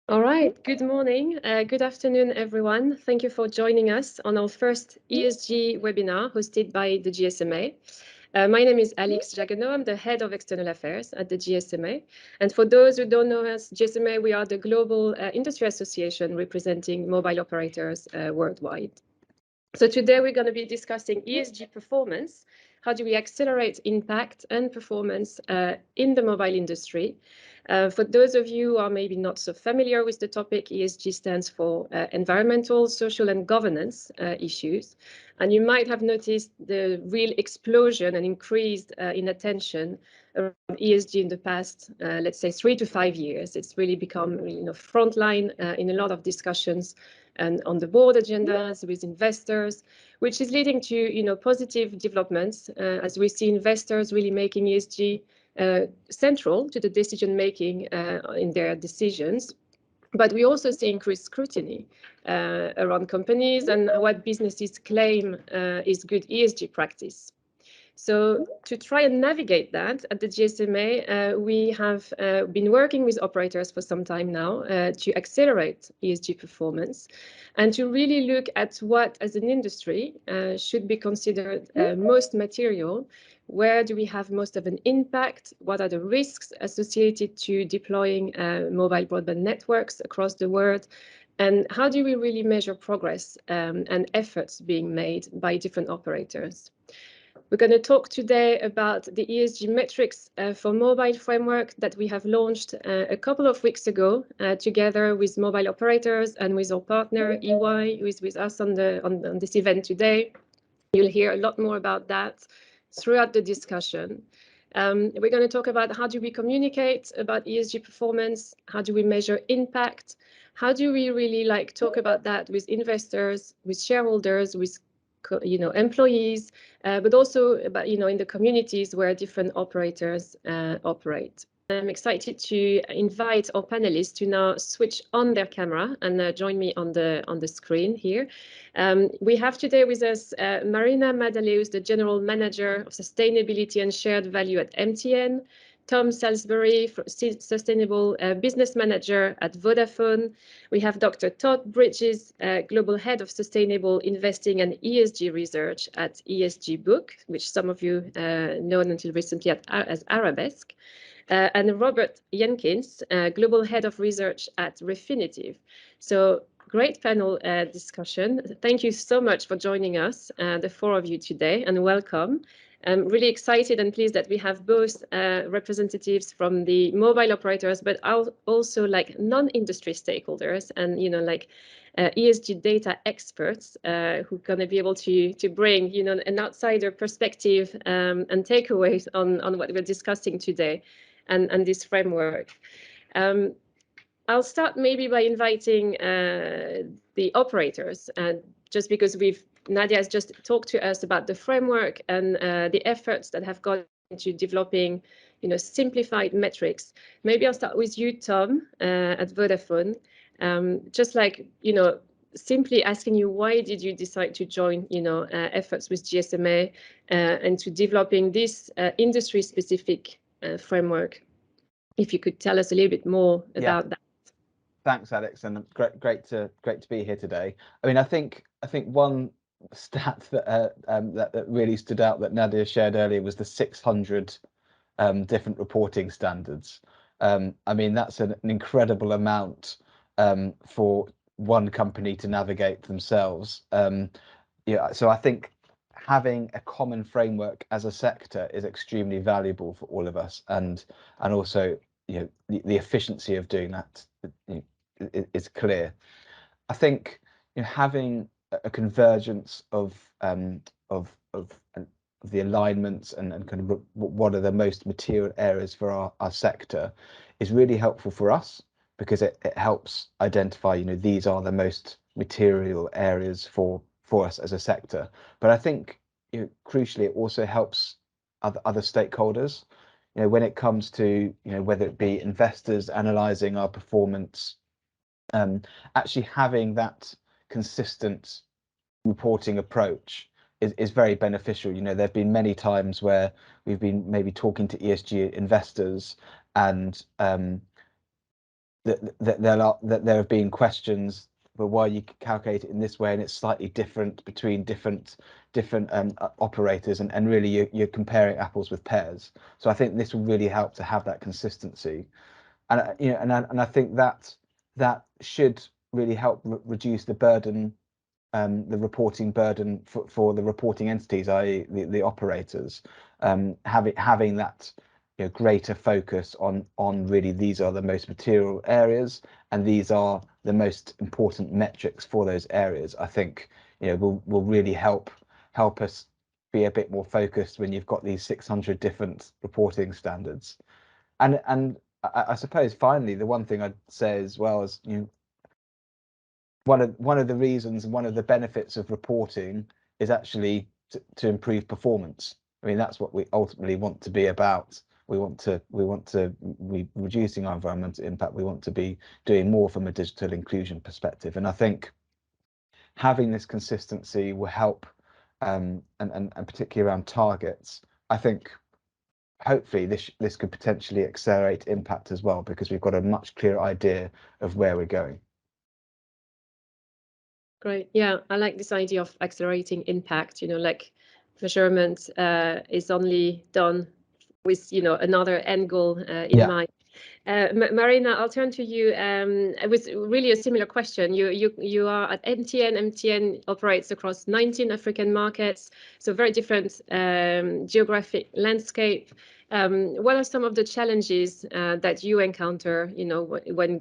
All right, good morning, good afternoon, everyone. Thank you for joining us on our first ESG webinar hosted by the GSMA. My name is Alix Jaguenot. I'm the head of external affairs at the GSMA. And for those who don't know us, GSMA, we are the global industry association representing mobile operators worldwide. So today we're going to be discussing ESG performance. How do we accelerate impact and performance in the mobile industry? For those of you who are maybe not so familiar with the topic, ESG stands for environmental, social, and governance issues. And you might have noticed the real explosion and increase in attention around ESG in the past, let's say 3 to 5 years. It's really become, frontline in a lot of discussions and on the board agendas with investors, which is leading to positive developments as we see investors really making ESG central to the decision making in their decisions. But we also see increased scrutiny around companies and what businesses claim is good ESG practice. So to try and navigate that at the GSMA, we have been working with operators for some time now to accelerate ESG performance and to really look at what, as an industry, should be considered most material. Where do we have most of an impact? What are the risks associated to deploying mobile broadband networks across the world? And how do we really measure progress and efforts being made by different operators? We're going to talk today about the ESG metrics for mobile framework that we have launched a couple of weeks ago together with mobile operators and with our partner EY, who is with us on this event today. You'll hear a lot more about that throughout the discussion. We're going to talk about how do we communicate about ESG performance, how do we measure impact, how do we really talk about that with investors, with shareholders, with employees, but also about, in the communities where different operators operate. I'm excited to invite our panelists to now switch on their camera and join me on the screen here. We have today with us Marina Madale, who's the General Manager of Sustainability and Shared Value at MTN, Tom Salisbury, Sustainable Business Manager at Vodafone. We have Dr. Todd Bridges, Global Head of Sustainable Investing and ESG Research at ESG Book, which some of you known until recently as Arabesque. And Robert Jenkins, Global Head of Research at Refinitiv. So great panel discussion. Thank you so much for joining us, the four of you today, and welcome. I'm really excited and pleased that we have both representatives from the mobile operators, but also non-industry stakeholders and ESG data experts who are going to be able to bring an outsider perspective and takeaways on what we're discussing today and this framework. I'll start maybe by inviting the operators, just because Nadia has just talked to us about the framework and the efforts that have gone into developing, simplified metrics. Maybe I'll start with you, Tom, at Vodafone. Just simply asking you, why did you decide to join, efforts with GSMA and to developing this industry-specific framework? If you could tell us a little bit more about that. Thanks, Alex, and great to be here today. I mean, I think one stat that really stood out that Nadia shared earlier was the 600 different reporting standards. I mean, that's an incredible amount for one company to navigate themselves. So I think having a common framework as a sector is extremely valuable for all of us, and also the efficiency of doing that is clear. I think having a convergence of the alignments and kind of what are the most material areas for our sector is really helpful for us, because it helps identify these are the most material areas for us as a sector. But I think crucially it also helps other stakeholders when it comes to whether it be investors analysing our performance. Actually having that consistent reporting approach is very beneficial. There have been many times where we've been maybe talking to ESG investors and that there have been questions, but why you calculate it in this way and it's slightly different between different operators, and really you're comparing apples with pears. So I think this will really help to have that consistency, and and I think that should really help reduce the burden, the reporting burden for the reporting entities, i.e. the operators, having that greater focus on really these are the most material areas and these are the most important metrics for those areas. I think will really help us be a bit more focused when you've got these 600 different reporting standards. And I suppose finally the one thing I'd say as well is one of the reasons and one of the benefits of reporting is actually to improve performance. I mean, that's what we ultimately want to be about. We want to be reducing our environmental impact. We want to be doing more from a digital inclusion perspective. And I think having this consistency will help, and particularly around targets. I think hopefully this could potentially accelerate impact as well, because we've got a much clearer idea of where we're going. Great. Yeah, I like this idea of accelerating impact. Like measurement is only done with another end goal in mind. Marina, I'll turn to you. It was really a similar question. You are at MTN. MTN operates across 19 African markets, so very different geographic landscape. What are some of the challenges that you encounter, when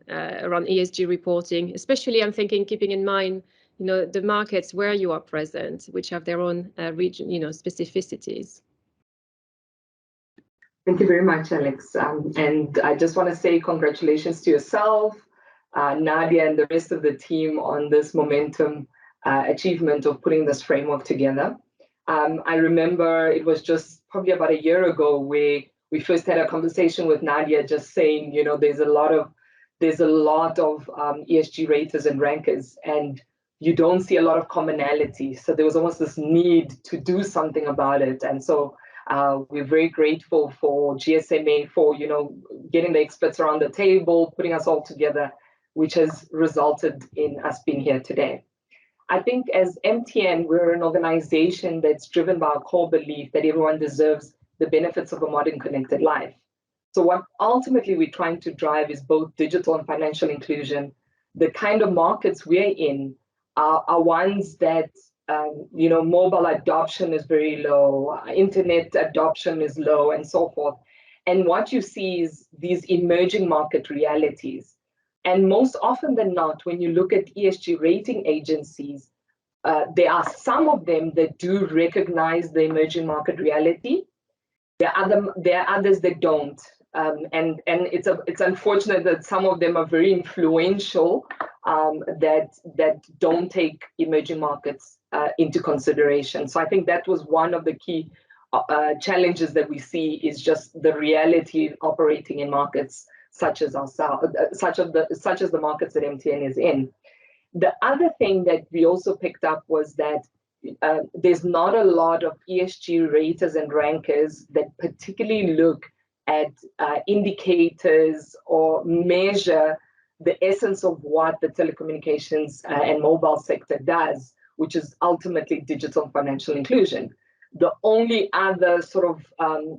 around ESG reporting? Especially, I'm thinking keeping in mind, the markets where you are present, which have their own region, specificities. Thank you very much, Alex. And I just want to say congratulations to yourself, Nadia, and the rest of the team on this momentum achievement of putting this framework together. I remember it was just probably about a year ago where we first had a conversation with Nadia, just saying, there's a lot of ESG raters and rankers, and you don't see a lot of commonality. So there was almost this need to do something about it. And so we're very grateful for GSMA for getting the experts around the table, putting us all together, which has resulted in us being here today. I think as MTN, we're an organization that's driven by a core belief that everyone deserves the benefits of a modern connected life. So what ultimately we're trying to drive is both digital and financial inclusion. The kind of markets we're in are ones that mobile adoption is very low, internet adoption is low, and so forth. And what you see is these emerging market realities. And most often than not, when you look at ESG rating agencies, there are some of them that do recognize the emerging market reality. There are others that don't. And it's unfortunate that some of them are very influential, that don't take emerging markets into consideration. So I think that was one of the key challenges that we see, is just the reality of operating in markets such as such as the markets that MTN is in. The other thing that we also picked up was that there's not a lot of ESG raters and rankers that particularly look at indicators or measure the essence of what the telecommunications and mobile sector does, which is ultimately digital financial inclusion. The only other sort of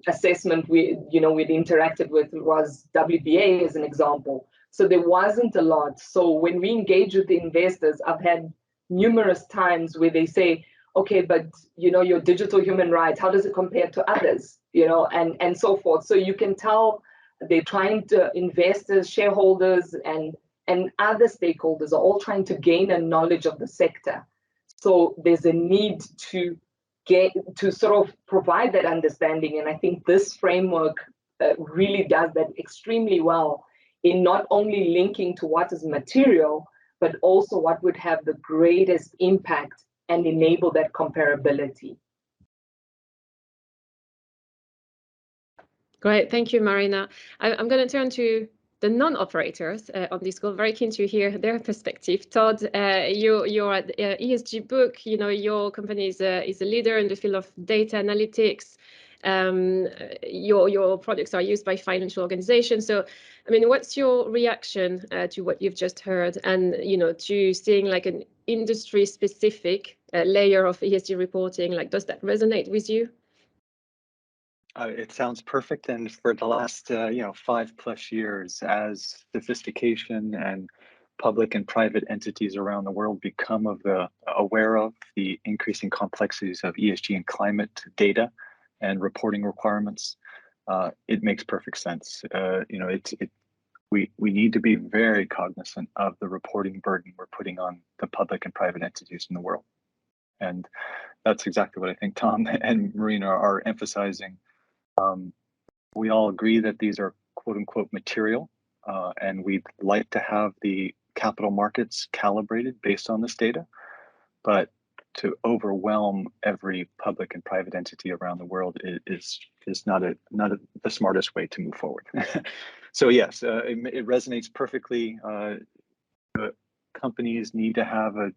assessment we'd interacted with was WBA as an example. So there wasn't a lot. So when we engage with the investors, I've had numerous times where they say, okay, but your digital human rights, how does it compare to others? And so forth. So you can tell they're trying to, investors, shareholders, and other stakeholders are all trying to gain a knowledge of the sector. So there's a need to sort of provide that understanding. And I think this framework really does that extremely well, in not only linking to what is material, but also what would have the greatest impact and enable that comparability. Great, thank you, Marina. I'm going to turn to the non-operators on this call. Very keen to hear their perspective. Todd, you're at ESG Book. Your company is a leader in the field of data analytics. your products are used by financial organizations. So, I mean, what's your reaction to what you've just heard, and to seeing like an industry-specific layer of ESG reporting? Like, does that resonate with you? It sounds perfect, and for the last 5+ years, as sophistication and public and private entities around the world become aware of the increasing complexities of ESG and climate data and reporting requirements, it makes perfect sense. We need to be very cognizant of the reporting burden we're putting on the public and private entities in the world, and that's exactly what I think Tom and Marina are emphasizing. We all agree that these are quote unquote material, and we'd like to have the capital markets calibrated based on this data, but to overwhelm every public and private entity around the world is not the smartest way to move forward. So yes, it resonates perfectly. Companies need to have a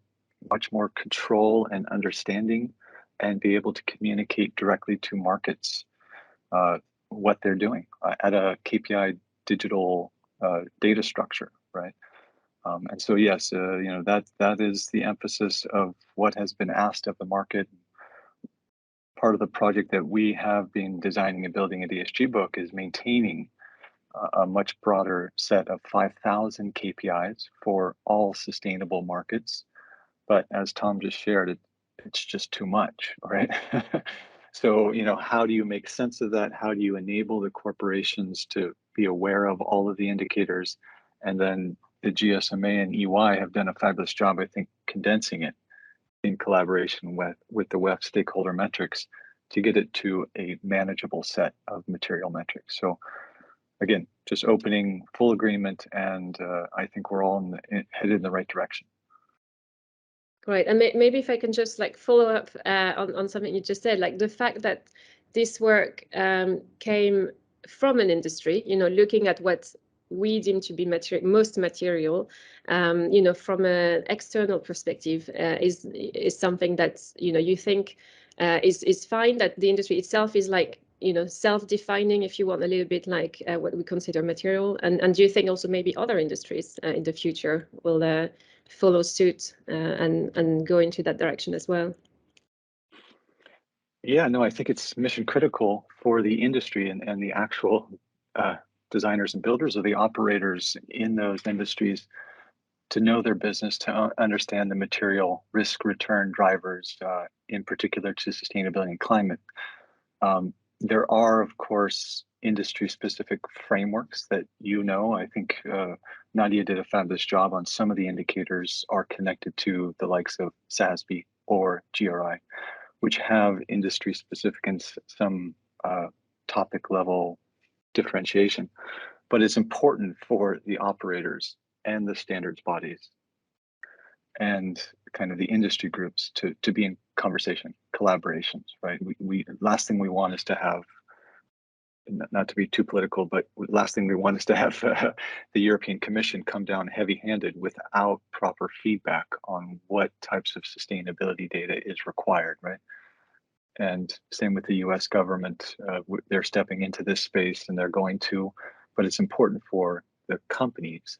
much more control and understanding, and be able to communicate directly to markets what they're doing at a KPI digital data structure, right? And so yes, that is the emphasis of what has been asked of the market. Part of the project that we have been designing and building at ESG Book is maintaining a much broader set of 5,000 KPIs for all sustainable markets. But as Tom just shared, it's just too much, right? So, how do you make sense of that? How do you enable the corporations to be aware of all of the indicators? And then the GSMA and EY have done a fabulous job, I think, condensing it in collaboration with the WEF stakeholder metrics to get it to a manageable set of material metrics. So again, just opening full agreement, and I think we're all headed in the right direction. Great. And maybe if I can just like follow up on something you just said, like the fact that this work came from an industry, looking at what we deem to be most material, from an external perspective, is something that you think is fine. That the industry itself is like self-defining, if you want, a little bit like what we consider material. And do you think also maybe other industries in the future will follow suit and go into that direction as well? Yeah, no, I think it's mission critical for the industry and the actual designers and builders, or the operators in those industries, to know their business, to understand the material risk return drivers, in particular to sustainability and climate. There are, of course, industry-specific frameworks that I think Nadia did a fabulous job on. Some of the indicators are connected to the likes of SASB or GRI, which have industry-specific and some topic-level differentiation. But it's important for the operators and the standards bodies and kind of the industry groups to be in conversation, collaborations, right? We last thing we want is to have, not to be too political, but last thing we want is to have the European Commission come down heavy-handed without proper feedback on what types of sustainability data is required, right? And same with the US government. They're stepping into this space, and they're going to, but it's important for the companies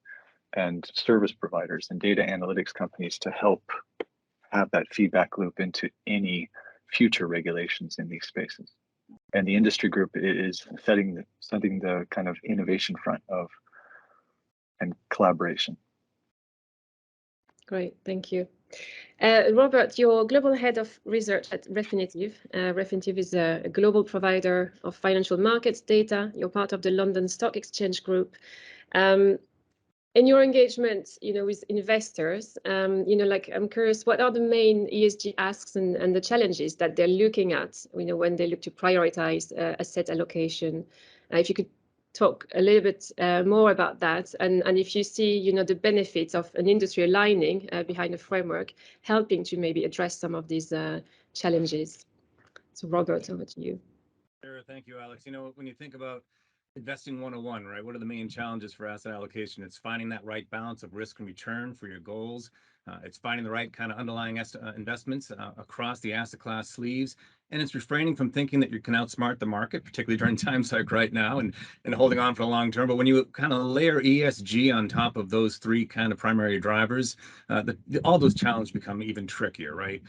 and service providers and data analytics companies to help have that feedback loop into any future regulations in these spaces. And the industry group is setting the kind of innovation front of and collaboration. Great, thank you. Robert, you're global head of research at Refinitiv. Refinitiv is a global provider of financial markets data. You're part of the London Stock Exchange Group. In your engagement, with investors, I'm curious, what are the main ESG asks and the challenges that they're looking at, when they look to prioritize asset allocation? If you could talk a little bit more about that, and if you see, the benefits of an industry aligning behind a framework, helping to maybe address some of these challenges. So Robert, over to you. Sure, thank you, Alex. When you think about investing 101, right? What are the main challenges for asset allocation? It's finding that right balance of risk and return for your goals. It's finding the right kind of underlying investments across the asset class sleeves, and it's refraining from thinking that you can outsmart the market, particularly during times like right now, and holding on for the long term. But when you kind of layer ESG on top of those three kind of primary drivers, all those challenges become even trickier, right?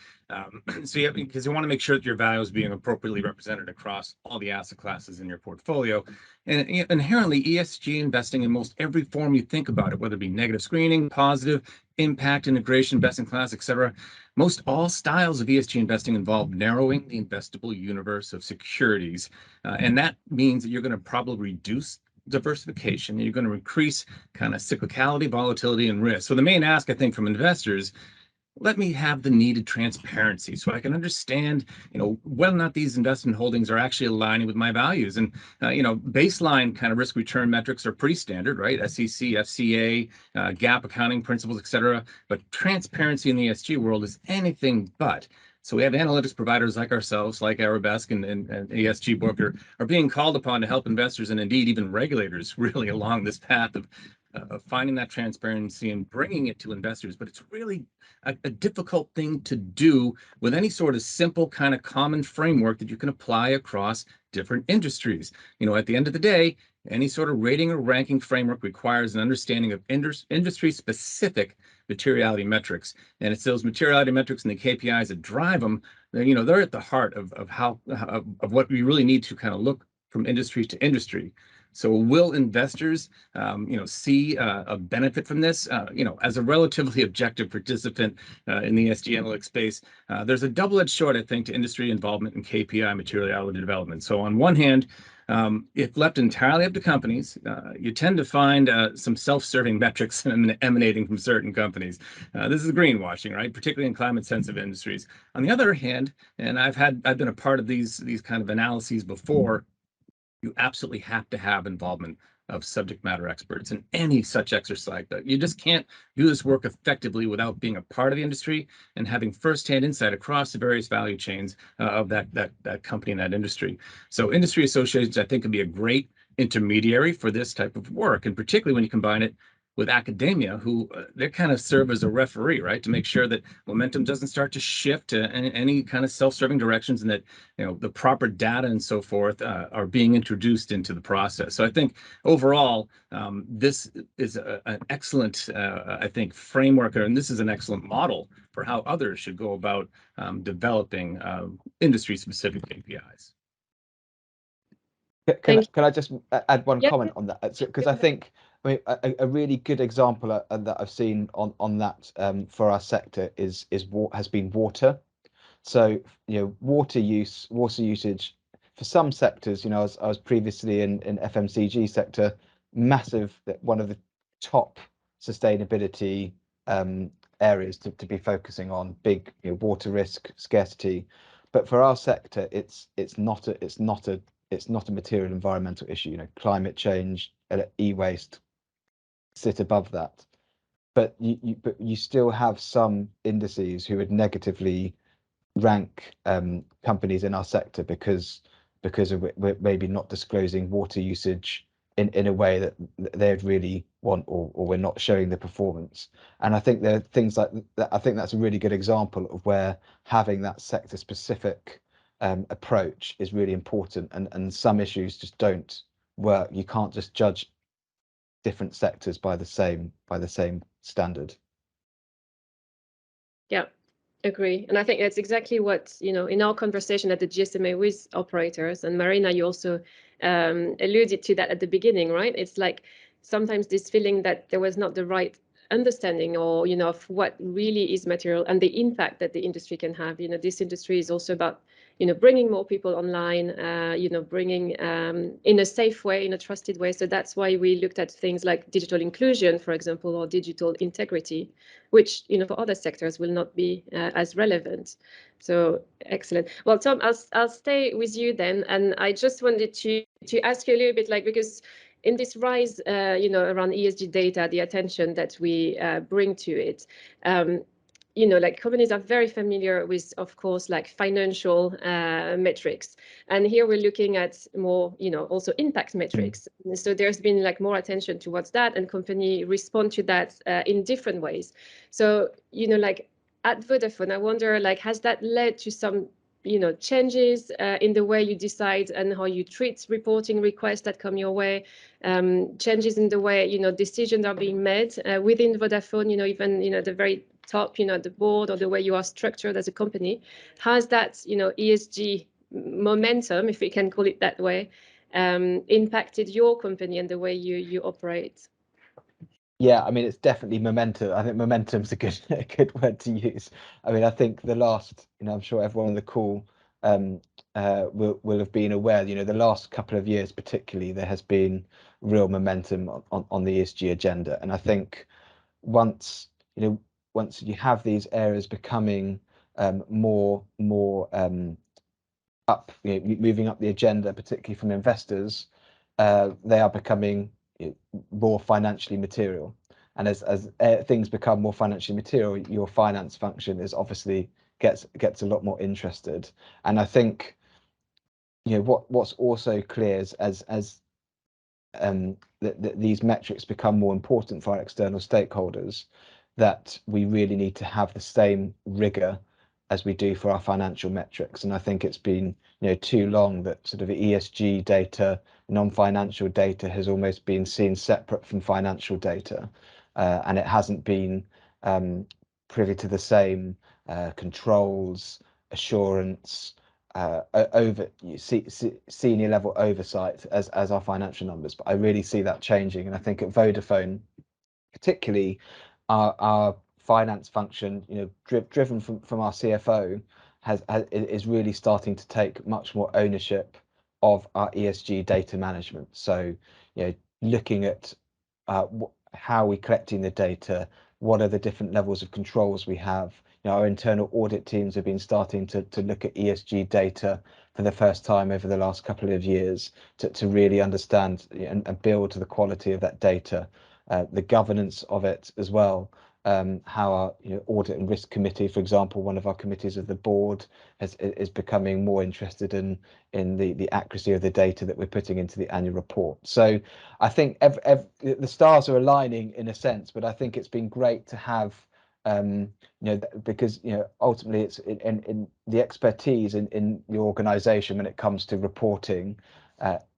So because you want to make sure that your value is being appropriately represented across all the asset classes in your portfolio. And inherently, ESG investing in most every form you think about it, whether it be negative screening, positive, impact, integration, best in class, et cetera. Most all styles of ESG investing involve narrowing the investable universe of securities. And that means that you're going to probably reduce diversification, and you're going to increase kind of cyclicality, volatility, and risk. So the main ask, I think, from investors, let me have the needed transparency so I can understand, whether or not these investment holdings are actually aligning with my values. And, baseline kind of risk return metrics are pretty standard, right? SEC, FCA, GAAP accounting principles, et cetera. But transparency in the ESG world is anything but. So we have analytics providers like ourselves, like Arabesque and ESG Broker, are being called upon to help investors and indeed even regulators really along this path of finding that transparency and bringing it to investors. But it's really a difficult thing to do with any sort of simple kind of common framework that you can apply across different industries. At the end of the day, any sort of rating or ranking framework requires an understanding of industry-specific materiality metrics. And it's those materiality metrics and the KPIs that drive them. They're at the heart of what we really need to kind of look from industry to industry. So will investors, see a benefit from this? As a relatively objective participant in the ESG analytics space, there's a double-edged sword, I think, to industry involvement in KPI materiality development. So on one hand, if left entirely up to companies, you tend to find some self-serving metrics emanating from certain companies. This is greenwashing, right? Particularly in climate-sensitive industries. On the other hand, and I've been a part of these kind of analyses before, you absolutely have to have involvement of subject matter experts in any such exercise. That you just can't do this work effectively without being a part of the industry and having firsthand insight across the various value chains of that company and that industry. So industry associations, I think, can be a great intermediary for this type of work, and particularly when you combine it with academia, who they kind of serve as a referee, right, to make sure that momentum doesn't start to shift to any kind of self-serving directions, and that the proper data and so forth are being introduced into the process. So I think overall, this is an excellent, I think, framework, and this is an excellent model for how others should go about developing industry-specific KPIs. Can I just add one comment on that? Because I think, a really good example that I've seen on that for our sector has been water. So water usage for some sectors. I was previously in FMCG sector, massive, one of the top sustainability areas to be focusing on, big water risk, scarcity. But for our sector, it's not a material environmental issue. Climate change, e-waste sit above that. But you still have some indices who would negatively rank companies in our sector because of we're maybe not disclosing water usage in a way that they'd really want, or we're not showing the performance. And I think there are things like that. I think that's a really good example of where having that sector specific approach is really important, and some issues just don't work. You can't just judge different sectors by the same standard. Yeah, agree. And I think that's exactly what, in our conversation at the GSMA with operators, and Marina, you also alluded to that at the beginning, right? It's like sometimes this feeling that there was not the right understanding, or of what really is material and the impact that the industry can have. This industry is also about bringing more people online, bringing in a safe way, in a trusted way. So that's why we looked at things like digital inclusion, for example, or digital integrity, which for other sectors will not be as relevant. So excellent. Well, Tom, I'll stay with you then, and I just wanted to ask you a little bit, because in this rise, around ESG data, the attention that we bring to it, companies are very familiar with, of course, financial metrics. And here we're looking at more, also impact metrics. So there's been more attention towards that, and companies respond to that in different ways. So, at Vodafone, I wonder, has that led to some changes in the way you decide and how you treat reporting requests that come your way, changes in the way decisions are being made within Vodafone, even the very top, the board, or the way you are structured as a company. Has that ESG momentum, if we can call it that way, impacted your company and the way you operate? Yeah, I mean, it's definitely momentum. I think momentum is a good word to use. I mean, I think the last, I'm sure everyone on the call will have been aware, the last couple of years particularly, there has been real momentum on the ESG agenda. And I think once you have these areas becoming more up, moving up the agenda, particularly from investors, they are becoming more financially material. And as things become more financially material, your finance function is obviously gets a lot more interested. And I think what's also clear is as these metrics become more important for our external stakeholders, that we really need to have the same rigor as we do for our financial metrics. And I think it's been too long that sort of ESG data, non-financial data, has almost been seen separate from financial data, and it hasn't been privy to the same controls, assurance, senior level oversight as our financial numbers. But I really see that changing, and I think at Vodafone, particularly, our finance function, driven from our CFO, is really starting to take much more ownership of our ESG data management. So, looking at how we're collecting the data, what are the different levels of controls we have. Our internal audit teams have been starting to look at ESG data for the first time over the last couple of years to really understand and build to the quality of that data, the governance of it as well. How our audit and risk committee, for example, one of our committees of the board, is becoming more interested in the accuracy of the data that we're putting into the annual report. So I think the stars are aligning in a sense, but I think it's been great to have because ultimately it's in the expertise in the organization when it comes to reporting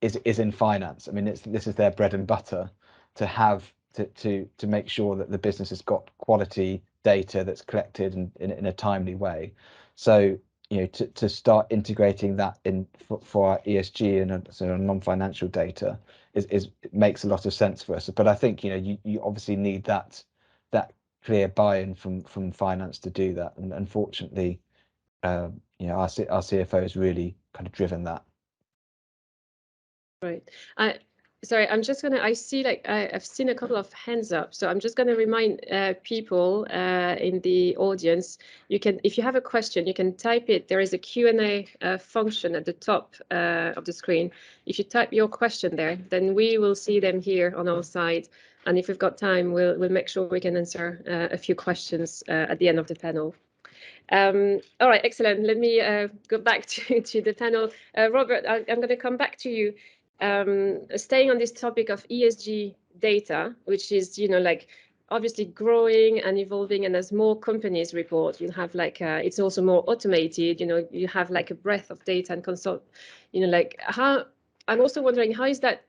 is in finance. I mean, this is their bread and butter, to have to make sure that the business has got quality data that's collected in a timely way. So to start integrating that in for our ESG and sort of non-financial data it makes a lot of sense for us. But I think you obviously need that clear buy-in from finance to do that, and unfortunately our CFO has really kind of driven that. Right. Sorry, I'm just gonna, I see I've seen a couple of hands up, so I'm just gonna remind people in the audience, if you have a question, you can type it. There is a Q&A function at the top of the screen. If you type your question there, then we will see them here on our side. And if we've got time, we'll make sure we can answer a few questions at the end of the panel. All right, excellent. Let me go back to the panel. Robert, I'm going to come back to you. Staying on this topic of ESG data, which is, obviously growing and evolving, and as more companies report, you have it's also more automated, you have a breadth of data and consult, how, I'm also wondering, how is that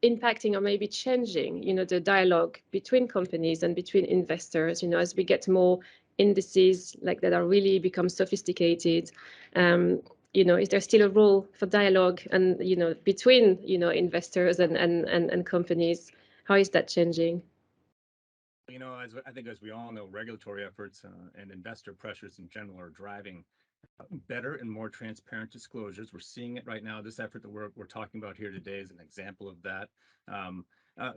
impacting or maybe changing, the dialogue between companies and between investors, as we get more indices that are really become sophisticated. Is there still a role for dialogue and between investors and companies? How is that changing? I think as we all know, regulatory efforts and investor pressures in general are driving better and more transparent disclosures. We're seeing it right now. This effort that we're talking about here today is an example of that.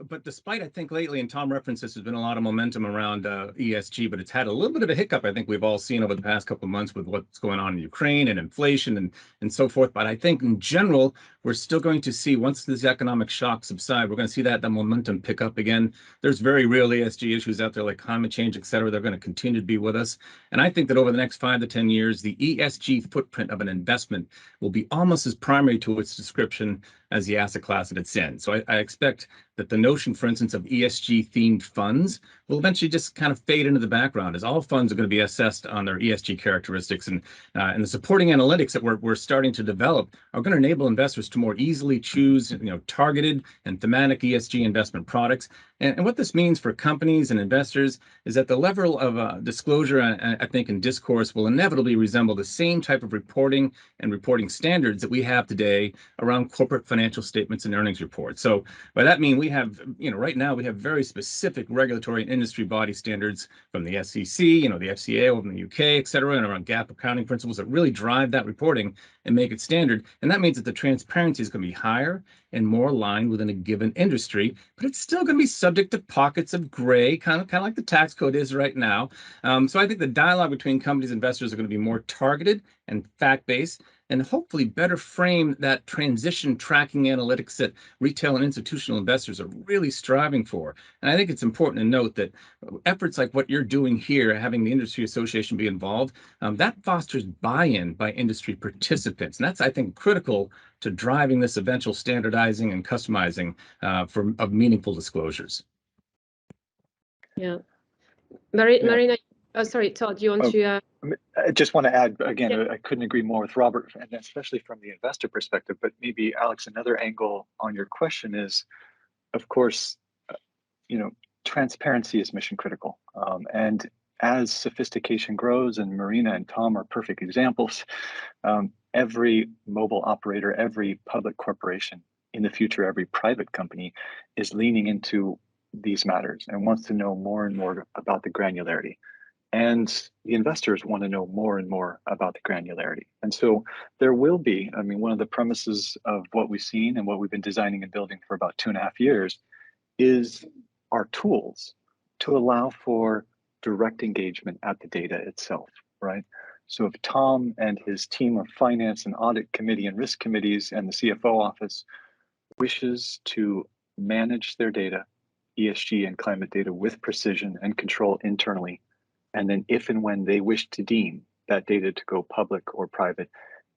But despite, I think lately, and Tom referenced this, there's been a lot of momentum around ESG, but it's had a little bit of a hiccup, I think we've all seen over the past couple of months with what's going on in Ukraine and inflation and so forth. But I think in general, we're still going to see, once these economic shocks subside, we're going to see that momentum pick up again. There's very real ESG issues out there like climate change, et cetera. They're going to continue to be with us. And I think that over the next 5 to 10 years, the ESG footprint of an investment will be almost as primary to its description as the asset class that it's in. So I expect that the notion, for instance, of ESG-themed funds will eventually just kind of fade into the background, as all funds are going to be assessed on their ESG characteristics, and the supporting analytics that we're starting to develop are going to enable investors to more easily choose, targeted and thematic ESG investment products. And what this means for companies and investors is that the level of disclosure, I think, and discourse will inevitably resemble the same type of reporting and reporting standards that we have today around corporate financial statements and earnings reports. So by that mean we have, right now we have very specific regulatory and industry body standards from the SEC, the FCA over in the UK, et cetera, and around GAAP accounting principles that really drive that reporting and make it standard. And that means that the transparency is going to be higher and more aligned within a given industry, but it's still going to be subject to pockets of gray, kind of like the tax code is right now. So I think the dialogue between companies and investors are going to be more targeted and fact-based, and hopefully better frame that transition tracking analytics that retail and institutional investors are really striving for. And I think it's important to note that efforts like what you're doing here, having the industry association be involved, that fosters buy-in by industry participants. And that's, I think, critical to driving this eventual standardizing and customizing of meaningful disclosures. Yeah. Marina, oh, sorry, Todd, you want to... I just want to add, again, Yeah. I couldn't agree more with Robert, and especially from the investor perspective, but maybe, Alex, another angle on your question is, of course, transparency is mission critical. And as sophistication grows, and Marina and Tom are perfect examples, every mobile operator, every public corporation, in the future, every private company is leaning into these matters and wants to know more and more about the granularity. And the investors want to know more and more about the granularity. And so there will be, one of the premises of what we've seen and what we've been designing and building for about 2.5 years is our tools to allow for direct engagement at the data itself, right? So if Tom and his team of finance and audit committee and risk committees and the CFO office wishes to manage their data, ESG and climate data, with precision and control internally, and then if and when they wish to deem that data to go public or private,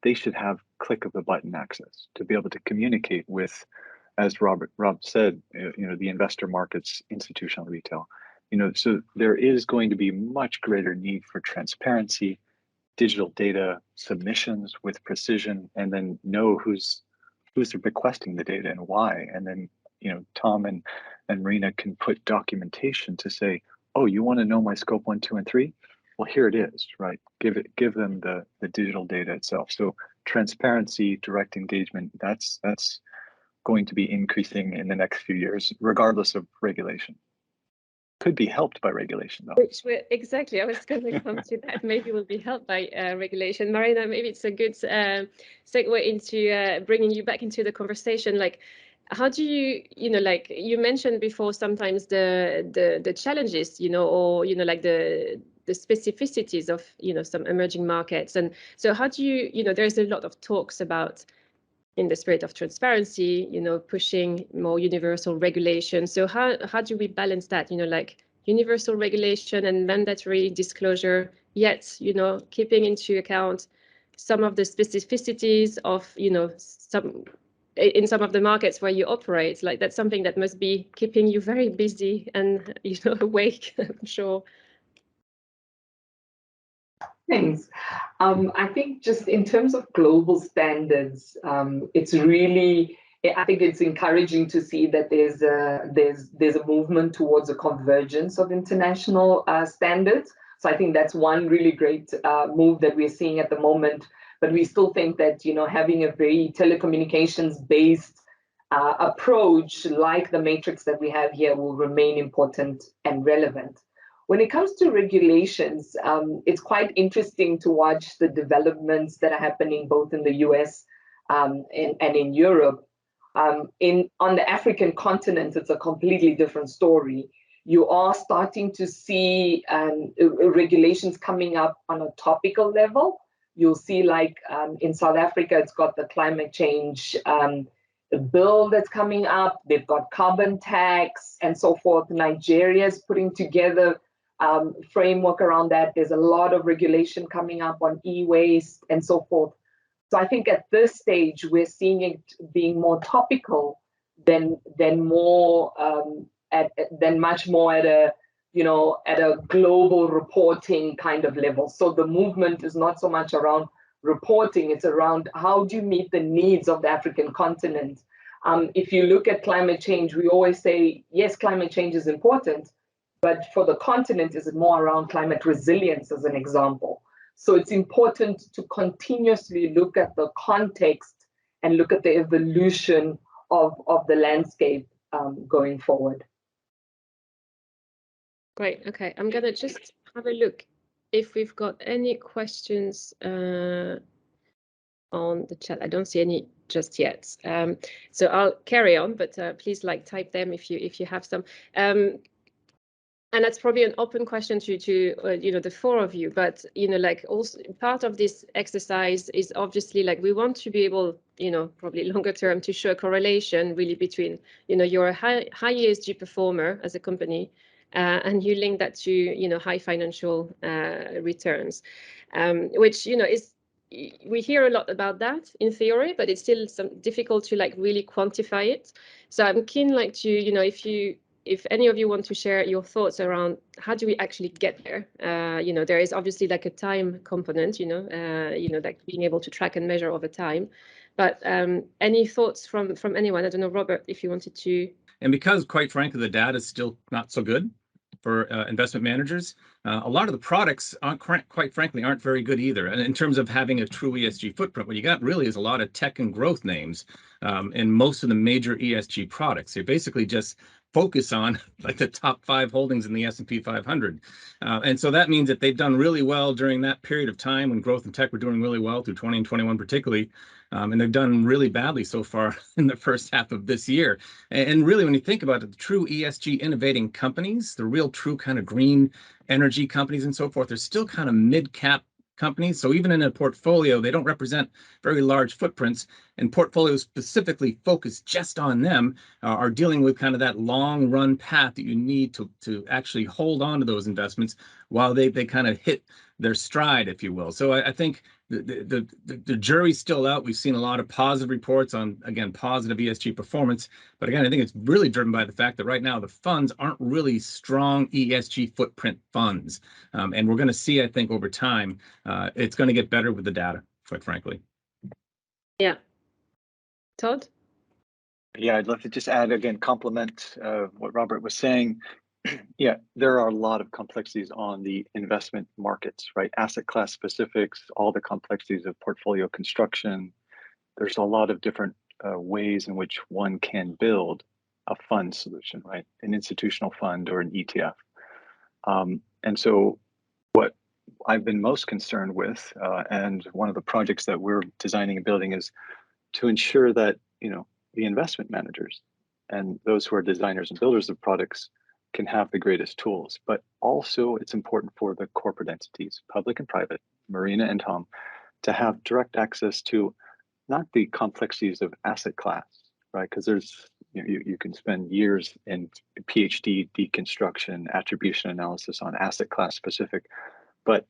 they should have click of the button access to be able to communicate with, as Rob said, the investor markets, institutional retail. So there is going to be much greater need for transparency, digital data submissions with precision, and then know who's requesting the data and why. And then Tom and Marina can put documentation to say, oh, you want to know my scope 1, 2, and 3? Well, here it is, right? Give them the digital data itself. So transparency, direct engagement, that's going to be increasing in the next few years, regardless of regulation. Could be helped by regulation, though. Exactly, I was going to come to that. Maybe we'll be helped by regulation. Marina, maybe it's a good segue into bringing you back into the conversation. Like, how do you, like you mentioned before, sometimes the challenges, or like the specificities of some emerging markets, and so how do you, there's a lot of talks about, in the spirit of transparency, pushing more universal regulation. So how do we balance that, like universal regulation and mandatory disclosure, yet, keeping into account some of the specificities of, in some of the markets where you operate? Like, that's something that must be keeping you very busy and, awake, I'm sure. Thanks. I think just in terms of global standards, it's really, I think it's encouraging to see that there's a movement towards a convergence of international standards. So I think that's one really great move that we're seeing at the moment. But we still think that having a very telecommunications-based approach like the matrix that we have here will remain important and relevant. When it comes to regulations, it's quite interesting to watch the developments that are happening both in the US and in Europe. On the African continent, it's a completely different story. You are starting to see regulations coming up on a topical level. You'll see, like in South Africa, it's got the climate change bill that's coming up. They've got carbon tax and so forth. Nigeria is putting together framework around that. There's a lot of regulation coming up on e-waste and so forth. So I think at this stage, we're seeing it being more topical than much more at a, at a global reporting kind of level. So the movement is not so much around reporting, it's around how do you meet the needs of the African continent. If you look at climate change, we always say, yes, climate change is important, but for the continent, is it more around climate resilience as an example? So it's important to continuously look at the context and look at the evolution of the landscape going forward. Great. Okay, I'm gonna just have a look if we've got any questions on the chat. I don't see any just yet. So I'll carry on, but please type them if you have some. And that's probably an open question to the four of you, but also part of this exercise is obviously we want to be able, probably longer term, to show a correlation really between you're a high ESG performer as a company, and you link that to high financial returns, which is, we hear a lot about that in theory, but it's still difficult to really quantify it. So I'm keen to if any of you want to share your thoughts around how do we actually get there. There is obviously a time component, being able to track and measure over time. But any thoughts from anyone? I don't know, Robert, if you wanted to. And because, quite frankly, the data is still not so good for investment managers, a lot of the products, quite frankly, aren't very good either. And in terms of having a true ESG footprint, what you got really is a lot of tech and growth names in most of the major ESG products. They basically just focus on the top 5 holdings in the S&P 500. And so that means that they've done really well during that period of time when growth and tech were doing really well through 20 and 21 particularly. And they've done really badly so far in the first half of this year. And really, when you think about it, the true ESG innovating companies, the real true kind of green energy companies and so forth, they're still kind of mid-cap companies. So even in a portfolio, they don't represent very large footprints, and portfolios specifically focused just on them are dealing with kind of that long run path that you need to actually hold on to those investments while they kind of hit their stride, if you will. So I think the jury's still out. We've seen a lot of positive reports on, again, positive ESG performance. But again, I think it's really driven by the fact that right now the funds aren't really strong ESG footprint funds. And we're going to see, I think, over time, it's going to get better with the data, quite frankly. Yeah. Todd? Yeah, I'd love to just add, again, complement what Robert was saying. Yeah, there are a lot of complexities on the investment markets, right? Asset class specifics, all the complexities of portfolio construction. There's a lot of different ways in which one can build a fund solution, right? An institutional fund or an ETF. And so what I've been most concerned with, and one of the projects that we're designing and building, is to ensure that, the investment managers and those who are designers and builders of products can have the greatest tools. But also it's important for the corporate entities, public and private, Marina and Tom, to have direct access to not the complexities of asset class, right? Because there's, you can spend years in PhD deconstruction, attribution analysis on asset class specific, but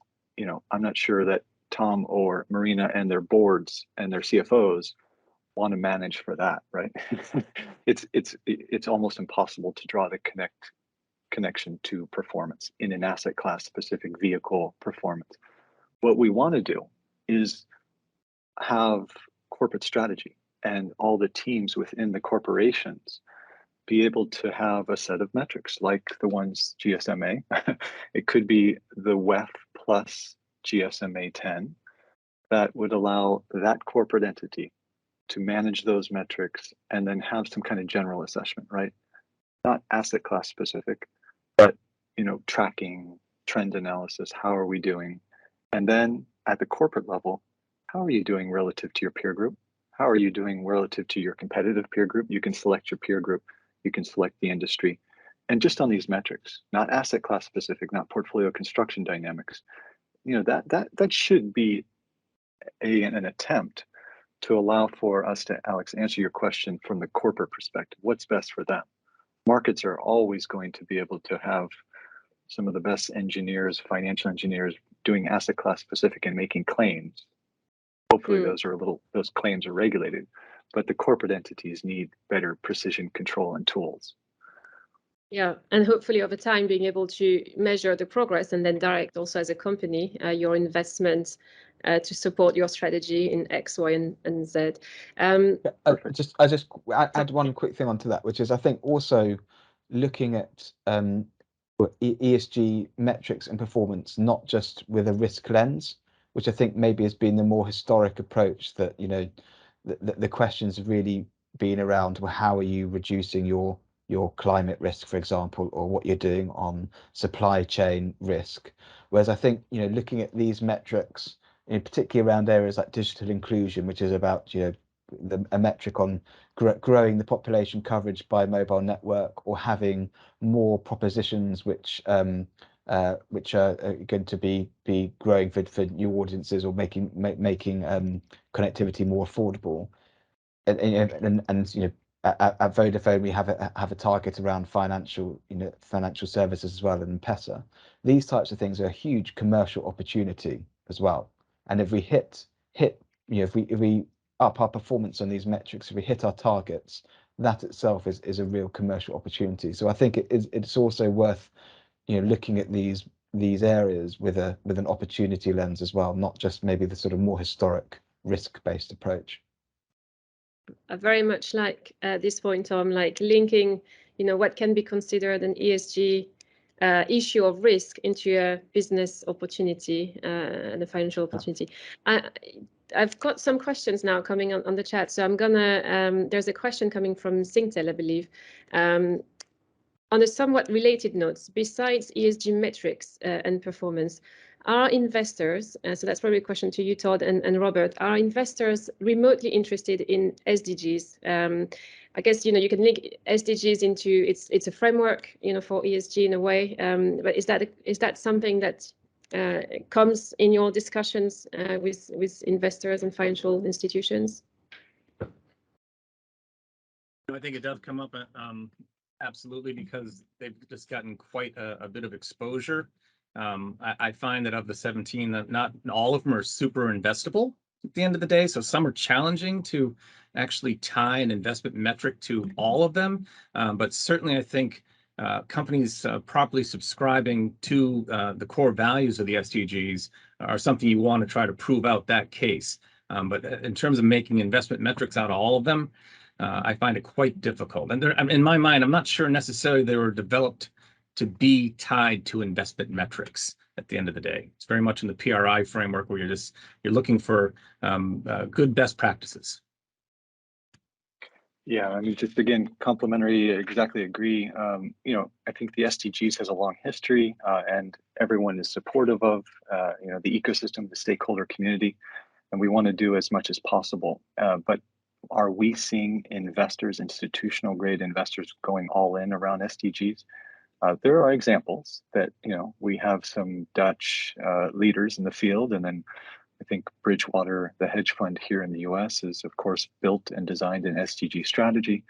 I'm not sure that Tom or Marina and their boards and their CFOs want to manage for that, right? It's almost impossible to draw the connection to performance in an asset class specific vehicle performance. What we want to do is have corporate strategy and all the teams within the corporations be able to have a set of metrics like the ones GSMA. It could be the WEF plus GSMA 10 that would allow that corporate entity to manage those metrics and then have some kind of general assessment, right? Not asset class specific, but tracking, trend analysis, how are we doing? And then at the corporate level, how are you doing relative to your peer group? How are you doing relative to your competitive peer group? You can select your peer group, you can select the industry. And just on these metrics, not asset class specific, not portfolio construction dynamics, that should be an attempt to allow for us to, Alex, answer your question from the corporate perspective. What's best for them? Markets are always going to be able to have some of the best engineers, financial engineers, doing asset class specific and making claims. hopefully those claims are regulated, but the corporate entities need better precision control and tools. Yeah, and hopefully over time being able to measure the progress and then direct also as a company your investment to support your strategy in X, Y, and Z. I just add one quick thing onto that, which is I think also looking at ESG metrics and performance, not just with a risk lens, which I think maybe has been the more historic approach that, you know, the questions have really been around, well, how are you reducing your climate risk, for example, or what you're doing on supply chain risk. Whereas I think, you know, looking at these metrics, in particularly around areas like digital inclusion, which is about, you know, a metric on growing the population coverage by mobile network, or having more propositions which are going to be growing for new audiences, or making connectivity more affordable. And you know, at Vodafone we have a target around financial services as well, and M-Pesa. These types of things are a huge commercial opportunity as well. And if we hit you know, if we up our performance on these metrics, if we hit our targets, that itself is a real commercial opportunity. So I think it's also worth, you know, looking at these areas with an opportunity lens as well, not just maybe the sort of more historic risk-based approach. I very much like this point, Tom, like linking, you know, what can be considered an ESG issue of risk into a business opportunity and a financial opportunity. I've got some questions now coming on the chat, so I'm gonna, there's a question coming from Singtel, I believe. On a somewhat related note, besides ESG metrics and performance, are investors, so that's probably a question to you, Todd and Robert, are investors remotely interested in SDGs? I guess, you know, you can link SDGs into, it's a framework, you know, for ESG in a way, but is that something that comes in your discussions with investors and financial institutions? I think it does come up, absolutely, because they've just gotten quite a bit of exposure. I find that of the 17, that not all of them are super investable at the end of the day. So some are challenging to actually tie an investment metric to all of them. But certainly I think companies properly subscribing to the core values of the SDGs are something you want to try to prove out that case. But in terms of making investment metrics out of all of them, I find it quite difficult. And in my mind, I'm not sure necessarily they were developed to be tied to investment metrics at the end of the day. It's very much in the PRI framework where you're looking for good best practices. Yeah, I mean, just again, complementary, exactly agree. You know, I think the SDGs has a long history and everyone is supportive of, you know, the ecosystem, the stakeholder community, and we want to do as much as possible. But are we seeing investors, institutional grade investors, going all in around SDGs? There are examples that, you know, we have some Dutch leaders in the field, and then I think Bridgewater, the hedge fund here in the US, is of course built and designed an SDG strategy.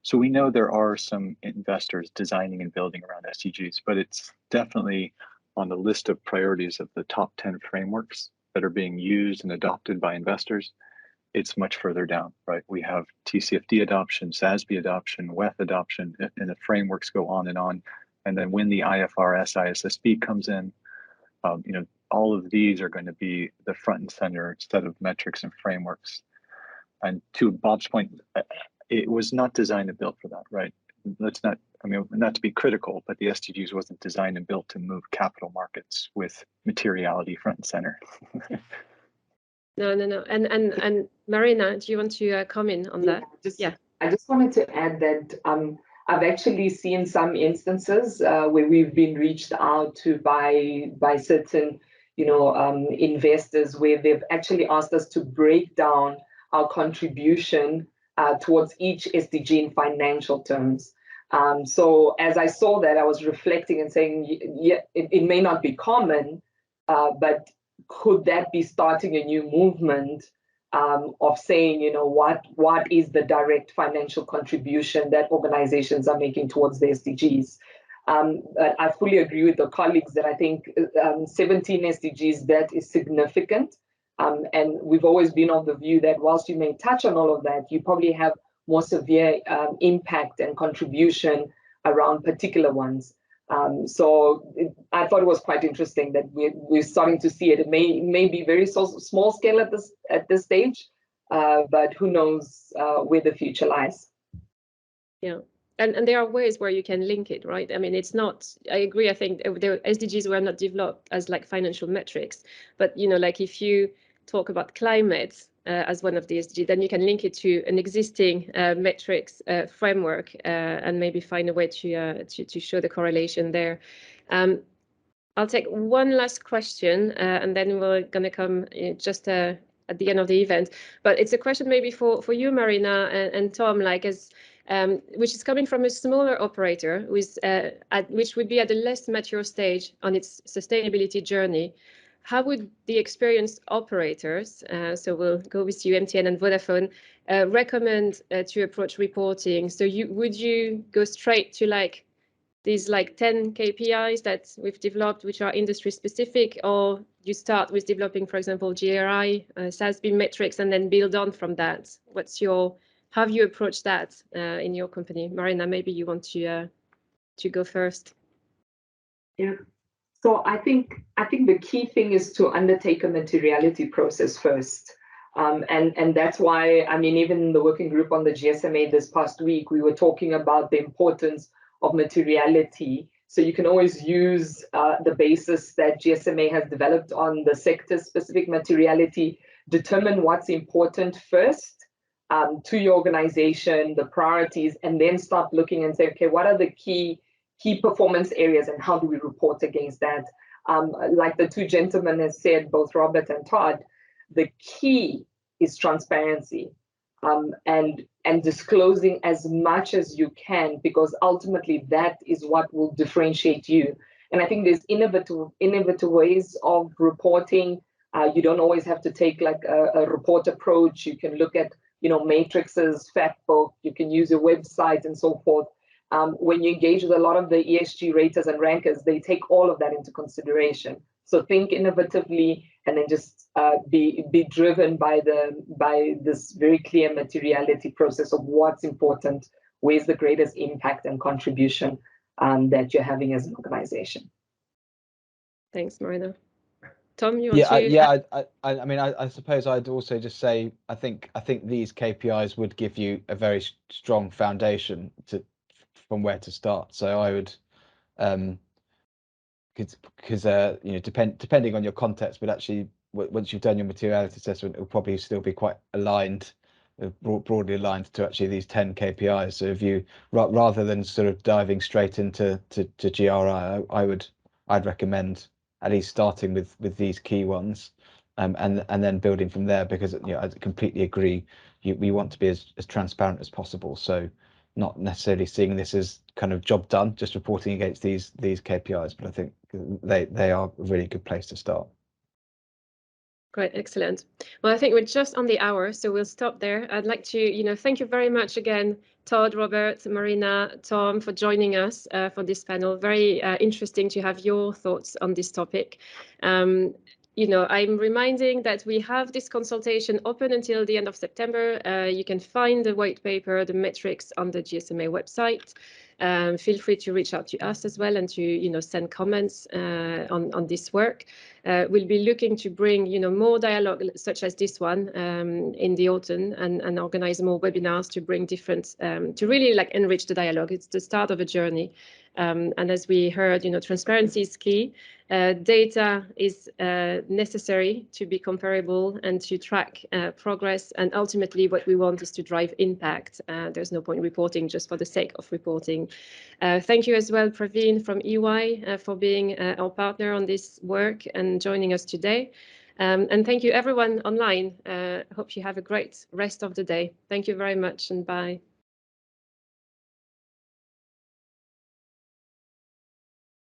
So we know there are some investors designing and building around SDGs, but it's definitely on the list of priorities of the top 10 frameworks that are being used and adopted by investors. It's much further down, right? We have TCFD adoption, SASB adoption, WEF adoption, and the frameworks go on. And then when the IFRS ISSB comes in, you know, all of these are going to be the front and center set of metrics and frameworks. And to Bob's point, it was not designed and built for that, right? Let's not, I mean, not to be critical, but the SDGs wasn't designed and built to move capital markets with materiality front and center. No. And Marina, do you want to comment on that? Yeah. I just wanted to add that I've actually seen some instances where we've been reached out to by certain, you know, investors, where they've actually asked us to break down our contribution towards each SDG in financial terms. So as I saw that, I was reflecting and saying, yeah, it may not be common, but could that be starting a new movement of saying, you know, what is the direct financial contribution that organizations are making towards the SDGs? But I fully agree with the colleagues that I think 17 SDGs, that is significant. And we've always been of the view that whilst you may touch on all of that, you probably have more severe impact and contribution around particular ones. I thought it was quite interesting that we're starting to see it. It may be very small scale at this stage, but who knows where the future lies. Yeah. And there are ways where you can link it, right? I mean, it's not, I agree, I think the SDGs were not developed as like financial metrics, but, you know, like if you talk about climate as one of the SDGs, then you can link it to an existing metrics framework and maybe find a way to show the correlation there. I'll take one last question and then we're going to come just at the end of the event. But it's a question maybe for you, Marina and Tom, like as which is coming from a smaller operator with which would be at a less mature stage on its sustainability journey. How would the experienced operators, so we'll go with you, MTN and Vodafone, recommend to approach reporting? So would you go straight to like these like 10 KPIs that we've developed, which are industry specific, or you start with developing, for example, GRI, Salisbury metrics, and then build on from that? How have you approached that in your company? Marina, maybe you want to go first. Yeah. So I think the key thing is to undertake a materiality process first. And that's why, I mean, even in the working group on the GSMA this past week, we were talking about the importance of materiality. So you can always use the basis that GSMA has developed on the sector-specific materiality, determine what's important first to your organization, the priorities, and then start looking and say, okay, what are the key performance areas and how do we report against that? Like the two gentlemen have said, both Robert and Todd, the key is transparency and disclosing as much as you can, because ultimately that is what will differentiate you. And I think there's innovative ways of reporting. You don't always have to take like a report approach. You can look at, you know, matrices, fact book, you can use your website and so forth. When you engage with a lot of the ESG raters and rankers, they take all of that into consideration. So think innovatively and then just be driven by this very clear materiality process of what's important, where's the greatest impact and contribution that you're having as an organization. Thanks, Marina. Tom, you want to? I mean, I suppose I'd also just say I think these KPIs would give you a very strong foundation from where to start. So I would, because you know, depending on your context, but actually once you've done your materiality assessment, it will probably still be quite aligned, broadly aligned to actually these 10 KPIs. So if you rather than sort of diving straight into GRI, I'd recommend at least starting with these key ones, and then building from there, because you know, I completely agree. We want to be as transparent as possible. So not necessarily seeing this as kind of job done, just reporting against these KPIs, but I think they are a really good place to start. Great, excellent. Well, I think we're just on the hour, so we'll stop there. I'd like to, you know, thank you very much again, Todd, Robert, Marina, Tom, for joining us for this panel. Very interesting to have your thoughts on this topic. You know, I'm reminding that we have this consultation open until the end of September. You can find the white paper, the metrics, on the GSMA website. Feel free to reach out to us as well and to, you know, send comments on this work. We'll be looking to bring, you know, more dialogue such as this one in the autumn, and organize more webinars to bring different, to really like enrich the dialogue. It's the start of a journey. And as we heard, you know, transparency is key. Data is necessary to be comparable and to track progress. And ultimately, what we want is to drive impact. There's no point reporting just for the sake of reporting. Thank you as well, Praveen from EY, for being our partner on this work and joining us today. And thank you, everyone online. Hope you have a great rest of the day. Thank you very much, and bye.